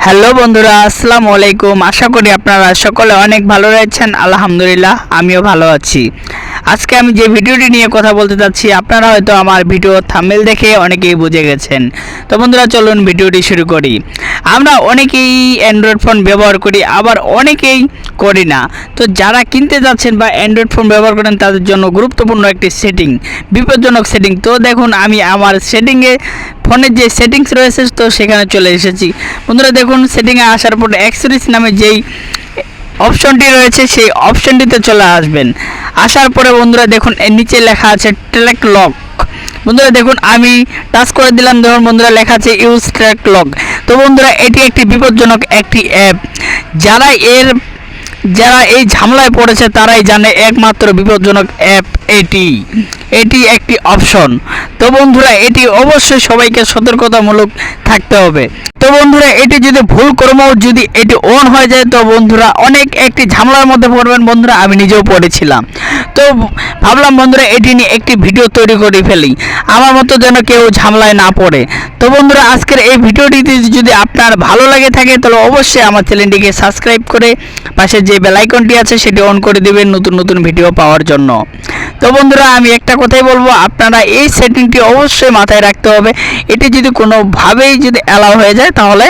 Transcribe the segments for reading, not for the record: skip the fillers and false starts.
Hello বন্ধুরা, আসসালামু আলাইকুম। আশা করি আপনারা সকলে অনেক ভালো রয়েছেন। আলহামদুলিল্লাহ, আমিও ভালো আছি। আজকে আমি যে ভিডিওটি নিয়ে কথা বলতে যাচ্ছি, আপনারা হয়তো আমার ভিডিও থাম্বনেল দেখে অনেকেই বুঝে গেছেন। তো বন্ধুরা, চলুন ভিডিওটি শুরু করি। আমরা অনেকেই অ্যান্ড্রয়েড ফোন ব্যবহার করি, আবার অনেকেই করি না। তো যারা কিনতে যাচ্ছেন বা অ্যান্ড্রয়েড ফোন ব্যবহার করেন, তাদের জন্য গুরুত্বপূর্ণ একটি সেটিং, বিপজ্জনক সেটিং। তো দেখুন, আমি আমার সেটিংয়ে ফোনের যে সেটিংস রয়েছে তো সেখানে চলে এসেছি। বন্ধুরা দেখুন, সেটিংয়ে আসার পর অ্যাক্সেসরিজ নামে যেই অপশনটি রয়েছে সেই অপশনটিতে চলে আসবেন। আসার পরে বন্ধুরা দেখুন, এর নিচে লেখা আছে ট্র্যাক লক। বন্ধুরা দেখুন, আমি টাচ করে দিলাম। দেখুন বন্ধুরা, লেখা আছে ইউজ ট্র্যাক লক। তো বন্ধুরা, এটি একটি বিপজ্জনক একটি অ্যাপ। যারা এই ঝামেলায় পড়েছে তারাই জানে একমাত্র বিপজ্জনক অ্যাপ এটি একটি অপশন। তো বন্ধুরা, এটি অবশ্যই সবাইকে সতর্কতামূলক থাকতে হবে। তো বন্ধুরা, এটি যদি ভুল ক্রমেও যদি এটি অন হয়ে যায়, তো বন্ধুরা অনেক একটি ঝামেলার মধ্যে পড়বেন। বন্ধুরা, আমি নিজেও পড়েছিলাম। তো ভাবলাম বন্ধুরা, এটি নিয়ে একটি ভিডিও তৈরি করে ফেলি, আমার মতো যেন কেউ ঝামেলায় না পড়ে। তো বন্ধুরা, আজকের এই ভিডিওটিতে যদি আপনার ভালো লাগে থাকে, তাহলে অবশ্যই আমার চ্যানেলটিকে সাবস্ক্রাইব করে পাশে যে বেল আইকনটি আছে সেটি অন করে দিবেন নতুন নতুন ভিডিও পাওয়ার জন্য। তো বন্ধুরা, আমি একটা কথাই বলবো, আপনারা এই সেটিংটি অবশ্যই মাথায় রাখতে হবে। এটি যদি কোনোভাবেই যদি অ্যালাউ হয়ে যায়, তাহলে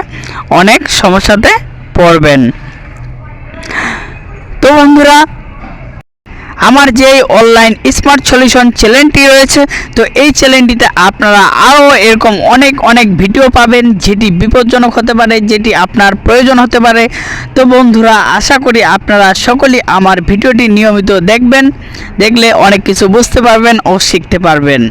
অনেক সমস্যাতে পড়বেন। তো বন্ধুরা, আমার যে অনলাইন স্মার্ট সলিউশন চ্যানেলটি রয়েছে, তো এই চ্যানেলটিতে আপনারা আরও এরকম অনেক ভিডিও পাবেন, যেটি বিপজ্জনক হতে পারে, যেটি আপনার প্রয়োজন হতে পারে। তো বন্ধুরা, আশা করি আপনারা সকলেই আমার ভিডিওটি নিয়মিত দেখবেন। দেখলে অনেক কিছু বুঝতে পারবেন ও শিখতে পারবেন।